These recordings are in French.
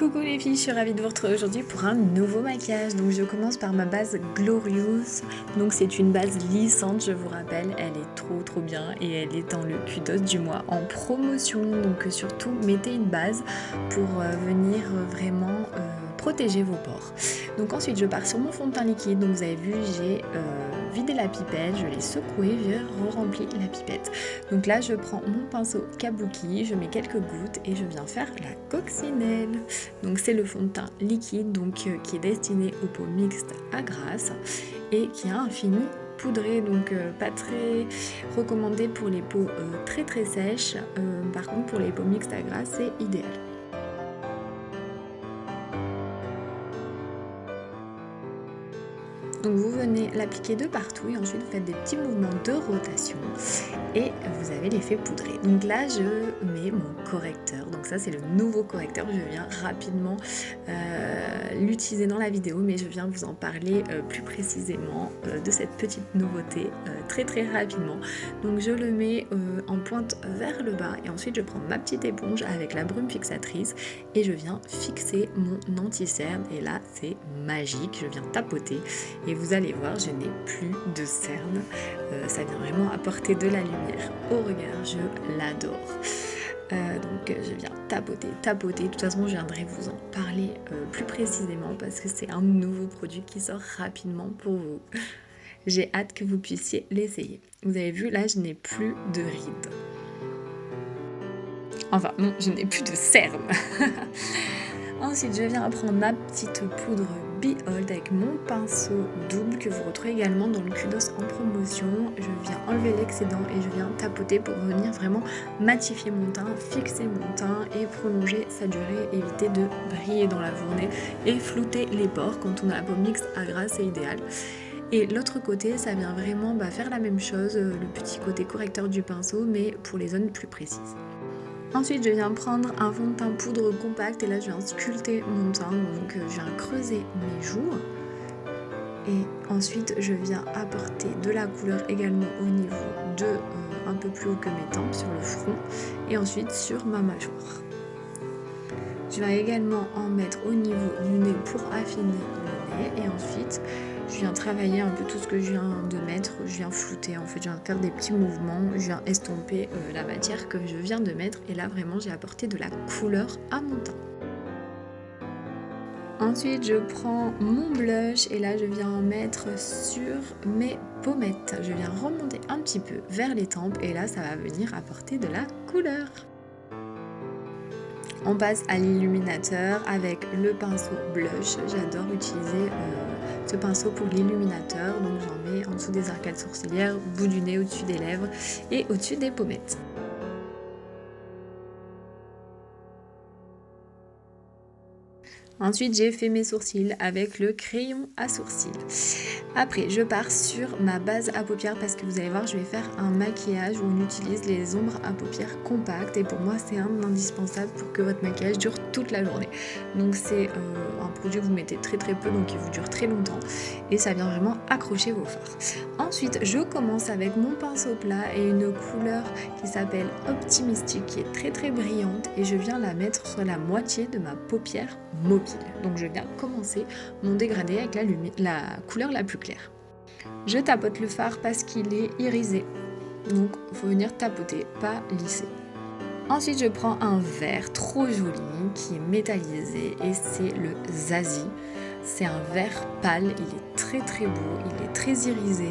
Coucou les filles, je suis ravie de vous retrouver aujourd'hui pour un nouveau maquillage. Donc je commence par ma base Glorious. Donc c'est une base lissante, je vous rappelle, elle est trop bien et elle est dans le kudos du mois en promotion. Donc surtout mettez une base pour venir vraiment protéger vos pores. Donc ensuite je pars sur mon fond de teint liquide. Donc vous avez vu, j'ai vidé la pipette, je l'ai secoué, j'ai re-rempli la pipette. Donc là je prends mon pinceau kabuki, je mets quelques gouttes et je viens faire la coccinelle. Donc c'est le fond de teint liquide donc, qui est destiné aux peaux mixtes à grasse et qui a un fini poudré, donc pas très recommandé pour les peaux très sèches. Par contre pour les peaux mixtes à grasse c'est idéal. Donc vous venez l'appliquer de partout et ensuite vous faites des petits mouvements de rotation et vous avez l'effet poudré. Donc là je mets mon correcteur, donc ça c'est le nouveau correcteur, je viens rapidement l'utiliser dans la vidéo mais je viens vous en parler plus précisément de cette petite nouveauté très rapidement. Donc je le mets en pointe vers le bas et ensuite je prends ma petite éponge avec la brume fixatrice et je viens fixer mon anti-cerne et là c'est magique, je viens tapoter. Et vous allez voir, je n'ai plus de cernes. Ça vient vraiment apporter de la lumière au regard. Je l'adore. Donc je viens tapoter. De toute façon, je viendrai vous en parler plus précisément parce que c'est un nouveau produit qui sort rapidement pour vous. J'ai hâte que vous puissiez l'essayer. Vous avez vu, là, je n'ai plus de rides. Enfin, non, je n'ai plus de cernes. Ensuite, je viens prendre ma petite poudre Behold avec mon pinceau double que vous retrouvez également dans le kudos en promotion. Je viens enlever l'excédent et je viens tapoter pour venir vraiment matifier mon teint, fixer mon teint et prolonger sa durée, éviter de briller dans la journée et flouter les pores. Quand on a la peau mixte à grasse, c'est idéal. Et l'autre côté, ça vient vraiment faire la même chose, le petit côté correcteur du pinceau, mais pour les zones plus précises. Ensuite, je viens prendre un fond de teint poudre compact et là, je viens sculpter mon teint. Donc, je viens creuser mes joues. Et ensuite, je viens apporter de la couleur également au niveau de un peu plus haut que mes tempes, sur le front. Et ensuite, sur ma mâchoire. Je viens également en mettre au niveau du nez pour affiner le nez. Et ensuite, je viens travailler un peu tout ce que je viens de mettre, je viens flouter, en fait je viens faire des petits mouvements, je viens estomper la matière que je viens de mettre et là vraiment j'ai apporté de la couleur à mon teint. Ensuite je prends mon blush et là je viens en mettre sur mes pommettes, je viens remonter un petit peu vers les tempes et là ça va venir apporter de la couleur. On passe à l'illuminateur avec le pinceau blush. J'adore utiliser ce pinceau pour l'illuminateur. Donc j'en mets en dessous des arcades sourcilières, au bout du nez, au-dessus des lèvres et au-dessus des pommettes. Ensuite, j'ai fait mes sourcils avec le crayon à sourcils. Après, je pars sur ma base à paupières parce que vous allez voir, je vais faire un maquillage où on utilise les ombres à paupières compactes et pour moi, c'est un indispensable pour que votre maquillage dure toute la journée. Donc c'est un produit que vous mettez très peu, donc il vous dure très longtemps et ça vient vraiment accrocher vos fards. Ensuite, je commence avec mon pinceau plat et une couleur qui s'appelle Optimistic qui est très brillante et je viens la mettre sur la moitié de ma paupière mobile. Donc je viens commencer mon dégradé avec la couleur la plus claire. Je tapote le fard parce qu'il est irisé. Donc il faut venir tapoter, pas lisser. Ensuite je prends un vert trop joli qui est métallisé et c'est le Zazie. C'est un vert pâle, il est très beau, il est très irisé.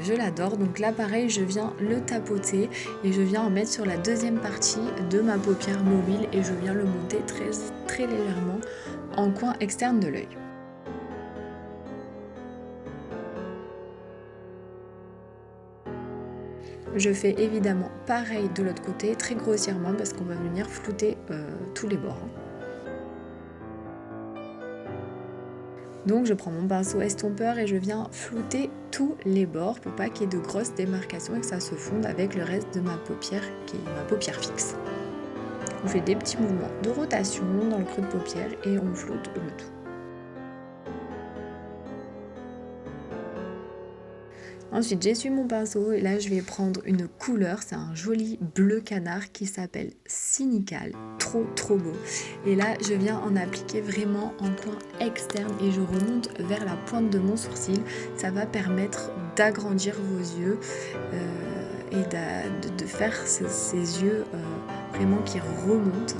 Je l'adore, donc là pareil je viens le tapoter et je viens en mettre sur la deuxième partie de ma paupière mobile et je viens le monter très légèrement en coin externe de l'œil. Je fais évidemment pareil de l'autre côté, très grossièrement parce qu'on va venir flouter tous les bords. Donc je prends mon pinceau estompeur et je viens flouter tous les bords pour pas qu'il y ait de grosses démarcations et que ça se fonde avec le reste de ma paupière qui est ma paupière fixe. On fait des petits mouvements de rotation dans le creux de paupière et on floute le tout. Ensuite, j'essuie mon pinceau et là, je vais prendre une couleur. C'est un joli bleu canard qui s'appelle Cynical. Trop beau. Et là, je viens en appliquer vraiment en coin externe et je remonte vers la pointe de mon sourcil. Ça va permettre d'agrandir vos yeux et de faire ces yeux vraiment qui remontent.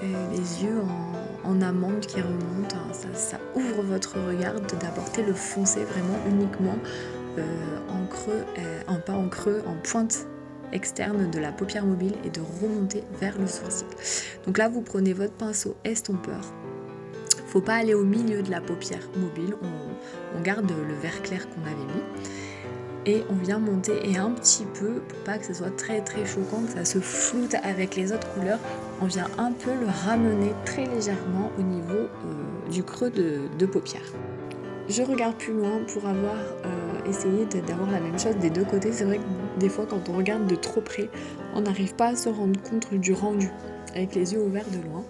Les yeux en amande qui remontent. Ça ouvre votre regard d'apporter le foncé vraiment uniquement en creux, pas en creux, en pointe externe de la paupière mobile et de remonter vers le sourcil. Donc là, vous prenez votre pinceau estompeur. Faut pas aller au milieu de la paupière mobile, on garde le vert clair qu'on avait mis. Et on vient monter et un petit peu, pour pas que ce soit très choquant, que ça se floute avec les autres couleurs, on vient un peu le ramener très légèrement au niveau du creux de paupière. Je regarde plus loin pour avoir essayé d'avoir la même chose des deux côtés. C'est vrai que des fois quand on regarde de trop près, on n'arrive pas à se rendre compte du rendu avec les yeux ouverts de loin.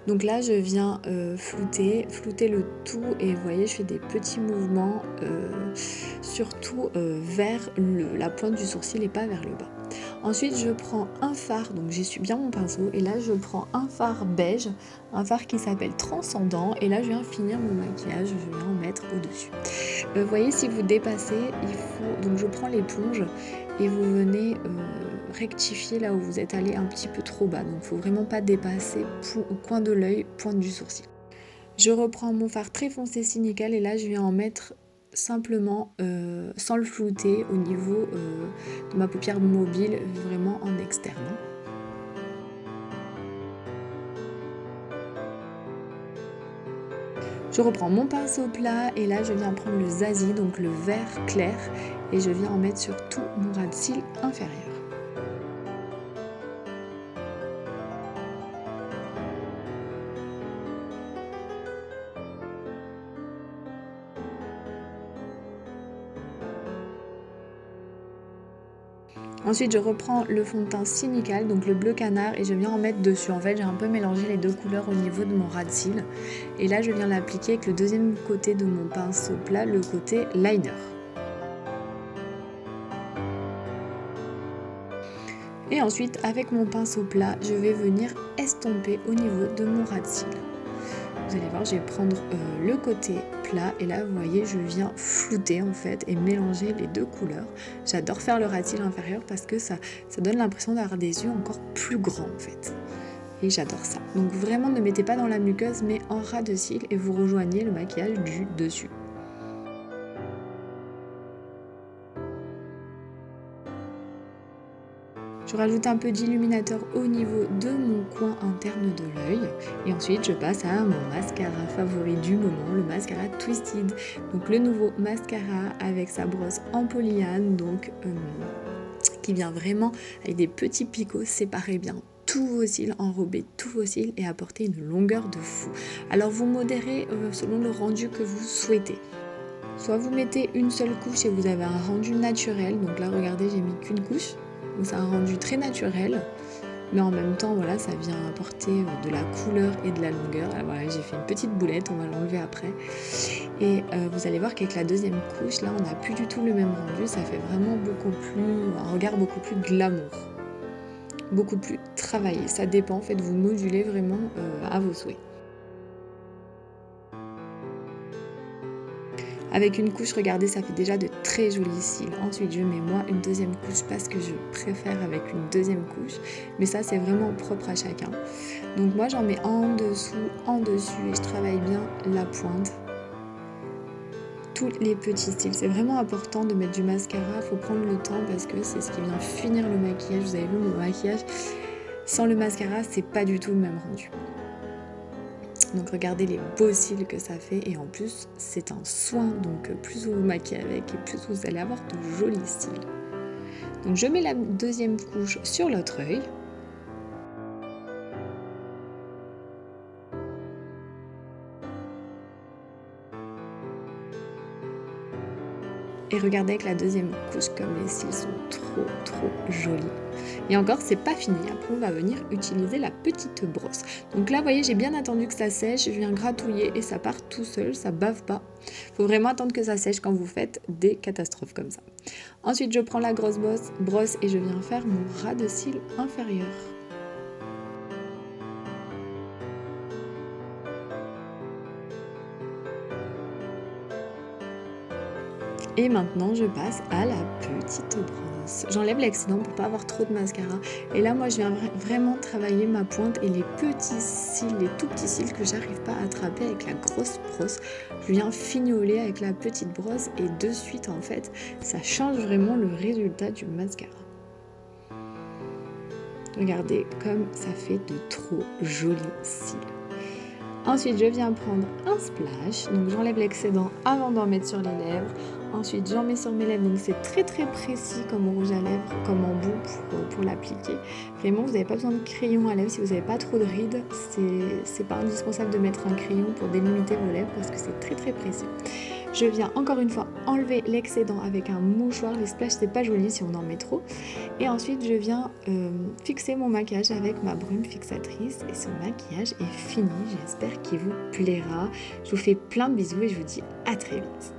Donc là je viens flouter le tout et vous voyez je fais des petits mouvements surtout vers la pointe du sourcil et pas vers le bas. Ensuite je prends un fard, donc j'essuie bien mon pinceau et là je prends un fard beige, un fard qui s'appelle Transcendant et là je viens finir mon maquillage, je viens en mettre au dessus. Vous voyez si vous dépassez, donc je prends l'éponge et vous venez rectifier là où vous êtes allé un petit peu trop bas, donc il ne faut vraiment pas dépasser au coin de l'œil, pointe du sourcil. Je reprends mon fard très foncé Cynical et là je viens en mettre simplement sans le flouter au niveau de ma paupière mobile, vraiment en externe. Je reprends mon pinceau plat et là je viens prendre le Zazie, donc le vert clair, et je viens en mettre sur tout mon ras de cils inférieur. Ensuite, je reprends le fond de teint Cynical, donc le bleu canard, et je viens en mettre dessus. En fait, j'ai un peu mélangé les deux couleurs au niveau de mon ras de cils. Et là, je viens l'appliquer avec le deuxième côté de mon pinceau plat, le côté liner. Et ensuite, avec mon pinceau plat, je vais venir estomper au niveau de mon ras de cils. Vous allez voir, je vais prendre le côté plat et là vous voyez je viens flouter en fait et mélanger les deux couleurs. J'adore faire le ras de cils inférieur parce que ça donne l'impression d'avoir des yeux encore plus grands en fait. Et j'adore ça. Donc vraiment ne mettez pas dans la muqueuse mais en ras de cils et vous rejoignez le maquillage du dessus. Je rajoute un peu d'illuminateur au niveau de mon coin interne de l'œil et ensuite je passe à mon mascara favori du moment, le mascara Twisted. Donc le nouveau mascara avec sa brosse en polyane, donc qui vient vraiment avec des petits picots séparer bien tous vos cils, enrober tous vos cils et apporter une longueur de fou. Alors vous modérez selon le rendu que vous souhaitez. Soit vous mettez une seule couche et vous avez un rendu naturel, donc là regardez j'ai mis qu'une couche. Donc c'est un rendu très naturel, mais en même temps, voilà, ça vient apporter de la couleur et de la longueur. Là, voilà, j'ai fait une petite boulette, on va l'enlever après. Et vous allez voir qu'avec la deuxième couche, là, on n'a plus du tout le même rendu. Ça fait vraiment un regard beaucoup plus glamour, beaucoup plus travaillé. Ça dépend, en fait, vous modulez vraiment à vos souhaits. Avec une couche, regardez, ça fait déjà de très jolis cils. Ensuite, je mets moi une deuxième couche parce que je préfère avec une deuxième couche. Mais ça, c'est vraiment propre à chacun. Donc moi, j'en mets en dessous, en dessus et je travaille bien la pointe. Tous les petits cils. C'est vraiment important de mettre du mascara. Il faut prendre le temps parce que c'est ce qui vient finir le maquillage. Vous avez vu, mon maquillage, sans le mascara, c'est pas du tout le même rendu. Donc regardez les beaux cils que ça fait et en plus c'est un soin, donc plus vous vous maquillez avec et plus vous allez avoir de jolis cils. Donc je mets la deuxième couche sur l'autre œil. Et regardez avec la deuxième couche comme les cils sont trop jolis. Et encore, c'est pas fini. Après, on va venir utiliser la petite brosse. Donc là, vous voyez, j'ai bien attendu que ça sèche. Je viens gratouiller et ça part tout seul, ça bave pas. Faut vraiment attendre que ça sèche quand vous faites des catastrophes comme ça. Ensuite, je prends la grosse brosse et je viens faire mon ras de cils inférieur. Et maintenant, je passe à la petite brosse. J'enlève l'excédent pour pas avoir trop de mascara. Et là, moi, je viens vraiment travailler ma pointe et les petits cils, les tout petits cils que j'arrive pas à attraper avec la grosse brosse. Je viens fignoler avec la petite brosse et de suite, en fait, ça change vraiment le résultat du mascara. Regardez comme ça fait de trop jolis cils. Ensuite, je viens prendre un splash, donc j'enlève l'excédent avant d'en mettre sur les lèvres. Ensuite, j'en mets sur mes lèvres, donc c'est très précis comme rouge à lèvres, comme embout pour l'appliquer. Vraiment, vous n'avez pas besoin de crayon à lèvres si vous n'avez pas trop de rides. C'est pas indispensable de mettre un crayon pour délimiter vos lèvres parce que c'est très précis. Je viens encore une fois enlever l'excédent avec un mouchoir. Les splashs, c'est pas joli si on en met trop. Et ensuite, je viens fixer mon maquillage avec ma brume fixatrice. Et ce maquillage est fini. J'espère qu'il vous plaira. Je vous fais plein de bisous et je vous dis à très vite.